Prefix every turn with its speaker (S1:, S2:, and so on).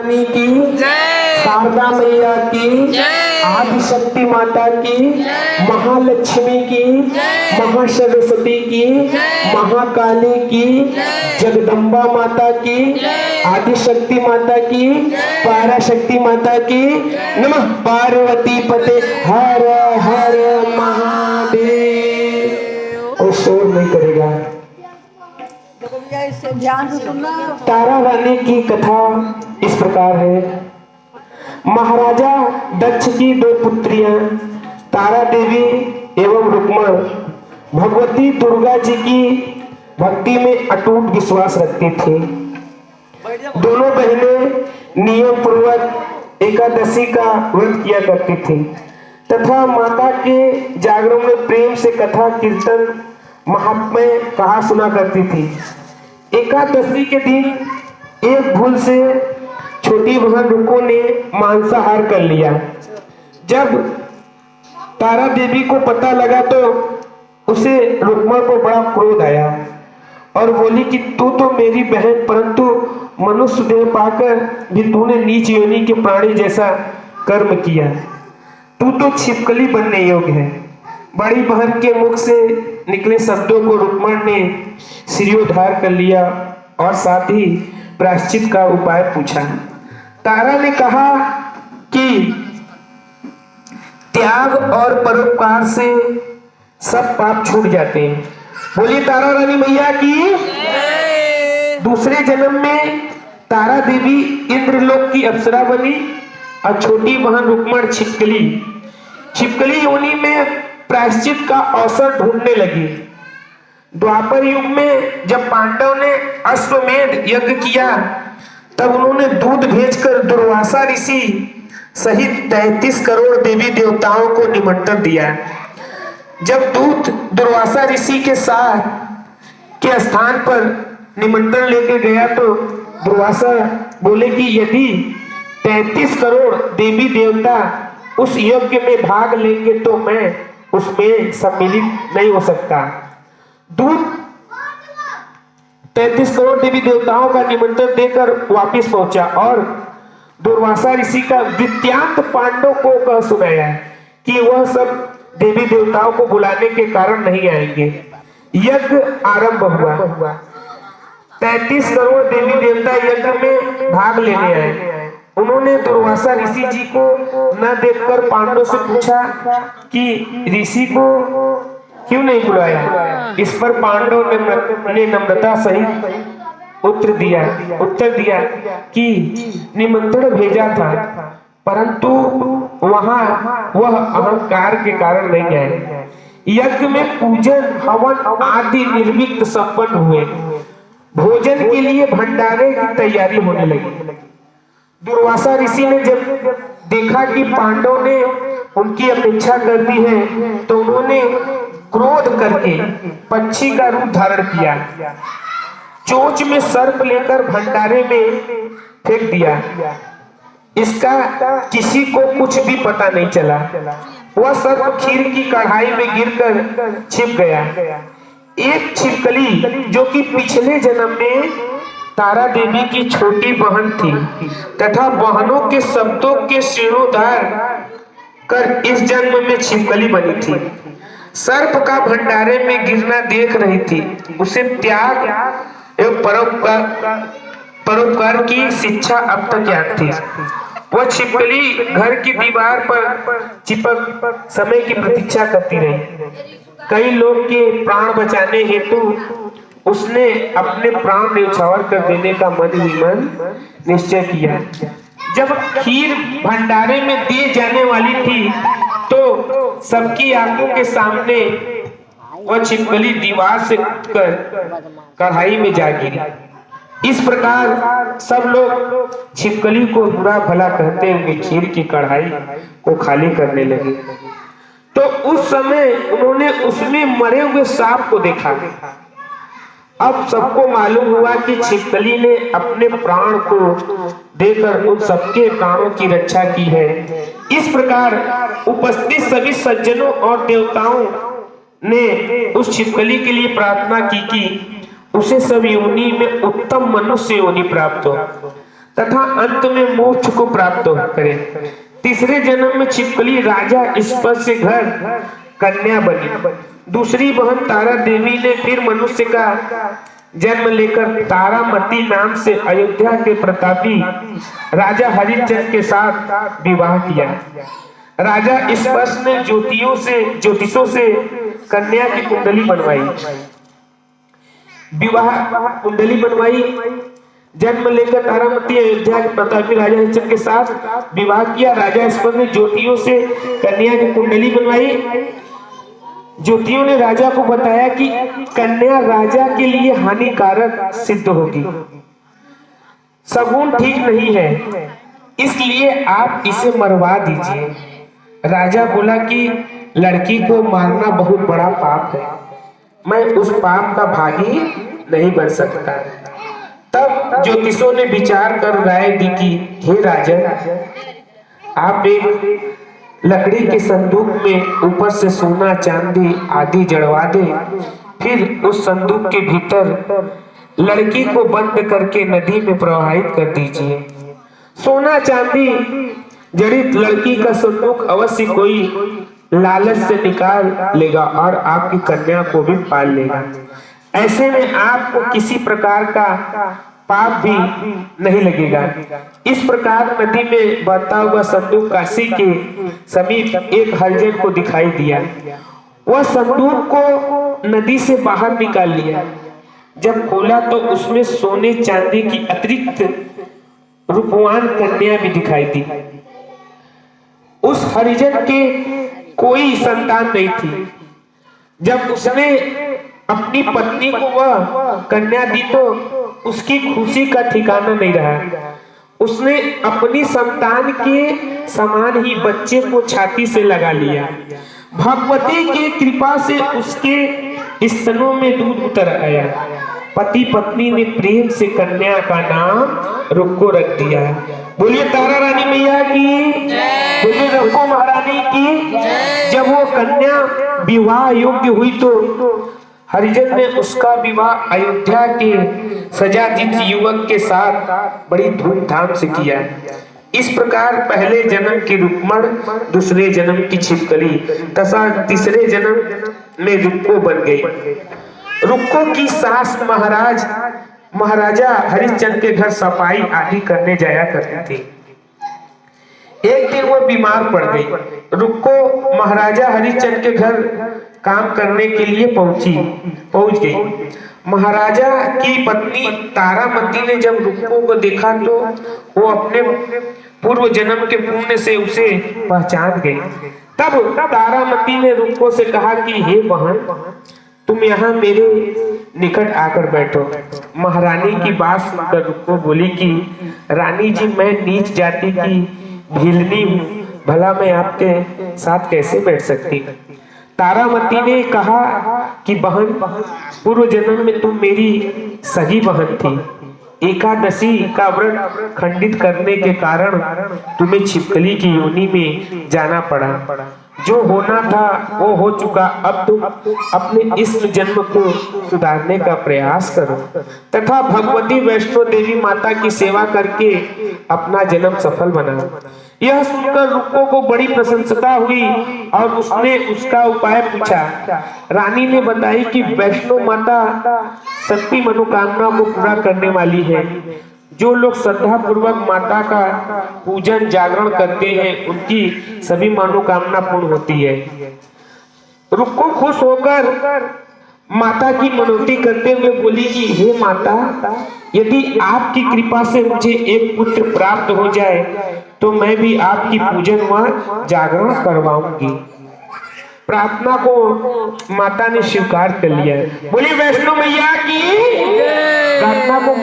S1: रानी की
S2: जय,
S1: शारदा मैया की
S2: जय,
S1: आदिशक्ति माता की, महालक्ष्मी की, महासरस्वती की, महाकाली की, जगदम्बा माता की, आदिशक्ति माता की, पराशक्ति माता की। नमः पार्वती पते हर हर महादेव। और शोर नहीं करेगा।
S2: ध्यान से सुनना।
S1: तारा रानी की कथा इस प्रकार है। महाराजा दक्ष की दो पुत्रियां तारा देवी एवं रुक्मण भगवती दुर्गा जी की भक्ति में अटूट विश्वास रखती थी। दोनों बहनें नियम पूर्वक एकादशी का व्रत किया करती थी तथा माता के जागरण में प्रेम से कथा कीर्तन महात्म्य कहा सुना करती थी। एकादशी के दिन एक भूल से छोटी बहन रुको ने मांसाहार कर लिया। जब तारा देवी को पता लगा तो उसे रुक्मण को बड़ा क्रोध आया और बोली कि तू तो मेरी बहन, परंतु मनुष्य देह पाकर भी तूने नीच योनि के प्राणी जैसा कर्म किया। तू तो छिपकली बनने योग्य है। बड़ी बहन के मुख से निकले शब्दों को रुक्मण ने शिरोधार्य कर लिया और साथ ही प्रायश्चित का उपाय पूछा। तारा ने कहा कि त्याग और परोपकार से सब पाप छूट जाते हैं। बोली तारा रानी मैया की। दूसरे जन्म में तारा देवी इंद्रलोक की अप्सरा बनी और छोटी बहन रुक्मण छिपकली योनि में प्रायश्चित का अवसर ढूंढने लगी। द्वापर युग में जब पांडव ने अश्वमेध यज्ञ किया तब उन्होंने दूध भेजकर दुर्वासा ऋषि सहित 33 करोड़ देवी देवताओं को निमंत्रण दिया। जब दूत दुर्वासा ऋषि के साथ के स्थान पर निमंत्रण लेके गया तो दुर्वासा बोले कि यदि 33 करोड़ देवी देवता उस यज्ञ में भाग लेंगे तो मैं उसमें सम्मिलित नहीं हो सकता। दूत 33 करोड़ देवी देवताओं का निमंत्रण देकर वापस पहुंचा और दुर्वासा ऋषि का वृत्तांत पांडव को कह सुनाया कि वह सब देवी देवताओं को बुलाने के कारण नहीं आएंगे। यज्ञ आरंभ हुआ। 33 करोड़ देवी देवता यज्ञ में भाग लेने आए। उन्होंने दुर्वासा ऋषि जी को न देखकर पांडव से पूछा कि ऋषि को क्यों नहीं बुलाया। इस पर पांडव ने नम्रता सहित उत्तर दिया कि निमंत्रण भेजा था परंतु वहां वह अहंकार के कारण नहीं आए। यज्ञ में पूजन हवन आदि निर्विघ्न संपन्न हुए। भोजन के लिए भंडारे की तैयारी होने लगी। दुर्वासा ऋषि ने जब देखा कि पांडव ने उनकी अपेक्षा कर दी है तो उन्होंने क्रोध करके पक्षी का रूप धारण किया। चोंच में सर्प लेकर भंडारे में फेंक दिया। इसका किसी को कुछ भी पता नहीं चला। वह सर्प खीर की कढ़ाई में गिरकर छिप गया। एक छिपकली जो कि पिछले जन्म में तारा देवी की छोटी बहन थी तथा बहनों के शब्दों के शिरोधार कर इस जन्म में छिपकली बनी थी, सर्प का भंडारे में गिरना देख रही थी। उसे त्याग एवं परोपकार की शिक्षा अब तक याद थी। वह छिपकली घर की दीवार पर चिपक समय की प्रतीक्षा करती रही। कई लोग के प्राण बचाने हेतु उसने अपने प्राण न्यौछावर कर देने का मन ही मन निश्चय किया। जब खीर भंडारे में दी जाने वाली थी तो सबकी आंखों के सामने वह छिपकली दीवार से उठकर कढ़ाई में जा गिरी। इस प्रकार सब लोग छिपकली को बुरा भला कहते हुए खीर की कढ़ाई को खाली करने लगे। तो उस समय उन्होंने उसमें मरे हुए सांप को देखा। अब सबको मालूम हुआ कि छिपकली ने अपने प्राण को देकर उन सबके प्राणों की रक्षा की है। इस प्रकार उपस्थित सभी सज्जनों और देवताओं ने उस छिपकली के लिए प्रार्थना की कि उसे सब योनि में उत्तम मनुष्य योनि प्राप्त हो तथा अंत में मोक्ष को प्राप्त करे। तीसरे जन्म में छिपकली राजा स्पर्श से घर कन्या बनी। दूसरी बहन तारा देवी ने फिर मनुष्य का जन्म लेकर तारामती नाम से अयोध्या के प्रतापी राजा हरिश्चंद्र के साथ विवाह किया। राजा स्पर्श ने ज्योतिषों से कन्या की कुंडली बनवाई, विवाह कुंडली बनवाई। जन्म लेकर तारामती अयोध्या के प्रतापी राजा हरिश्चंद्र के साथ विवाह किया। राजा स्पर्श ने ज्योतियों से कन्या की कुंडली बनवाई। ज्योतियों ने राजा को बताया कि कन्या राजा के लिए हानिकारक सिद्ध होगी, सगुन ठीक नहीं है, इसलिए आप इसे मरवा दीजिए। राजा बोला कि लड़की को मारना बहुत बड़ा पाप है, मैं उस पाप का भागी नहीं बन सकता। तब ज्योतिषों ने विचार कर राय दी कि हे राजन, आप एक लकड़ी के संदूक में ऊपर से सोना चांदी आदि जड़वा दे, फिर उस संदूक के भीतर लड़की को बंद करके नदी में प्रवाहित कर दीजिए। सोना चांदी जड़ित लड़की का संदूक अवश्य कोई लालच से निकाल लेगा और आपकी कन्या को भी पाल लेगा। ऐसे में आपको किसी प्रकार का पाप भी नहीं लगेगा। इस प्रकार नदी में बहता हुआ संदूक काशी के समीप एक हरिजन को दिखाई दिया। वह संदूक को नदी से बाहर निकाल लिया। जब खोला तो उसमें सोने चांदी की अतिरिक्त रूपवान कन्या भी दिखाई दी। उस हरिजन के कोई संतान नहीं थी। जब उसने अपनी पत्नी को वह कन्या दी तो उसकी खुशी का ठिकाना नहीं रहा। उसने अपनी संतान के समान ही बच्चे को छाती से लगा लिया। भगवती की कृपा से उसके स्तनों में दूध उतर आया। पति पत्नी ने प्रेम से कन्या का नाम रुक्को रख दिया। बोलिए तारा रानी मैया की, बोलिए रुक्को महारानी की। जब वो कन्या विवाह योग्य हुई तो हरिजन ने उसका विवाह अयोध्या के सजाजित युवक के साथ बड़ी धूमधाम से किया। इस प्रकार पहले जन्म की रुक्मण, दूसरे जन्म की छिपकली तथा तीसरे जन्म में रुक्को बन गई। रुक्को की सास महाराजा हरिश्चंद्र के घर सफाई आदि करने जाया करती थी। एक दिन वो बीमार पड़ गई। रुक्को महाराजा हरिश्चंद्र के घर काम करने के लिए पहुंच गई। महाराजा की पत्नी तारामती ने जब रुक्को को देखा तो वो अपने पूर्व जन्म के पुण्य से उसे पहचान गई। तब तारामती ने रुक्को से कहा कि हे बहन, तुम यहाँ मेरे निकट आकर बैठो। महारानी की बात सुनकर रुक्को बोली कि रानी जी, मैं नीच जाति की भीलनी हूँ, भला मैं आपके साथ कैसे बैठ सकती। तारामती ने कहा कि बहन, पूर्व जन्म में तुम मेरी सगी बहन थी। एकादशी का व्रत खंडित करने के कारण तुम्हें छिपकली की योनि में जाना पड़ा। जो होना था वो हो चुका। अब तुम अपने इस जन्म को सुधारने का प्रयास करो तथा भगवती वैष्णो देवी माता की सेवा करके अपना जन्म सफल बनाओ। यह सुनकर रुक्को को बड़ी प्रसन्नता हुई और उसने उसका उपाय पूछा। रानी ने बताई कि वैष्णो माता सबकी मनोकामना को पूरा करने वाली है। जो लोग श्रद्धा पूर्वक माता का पूजन जागरण करते हैं उनकी सभी मनोकामना पूर्ण होती है। रुक्को खुश होकर माता की मनोती करते हुए बोली कि हे माता, यदि आपकी कृपा से मुझे एक पुत्र प्राप्त हो जाए तो मैं भी आपकी पूजन व जागरण करवाऊंगी। प्रार्थना को माता ने स्वीकार कर लिया। बोली वैष्णो मैया की। प्रार्थना को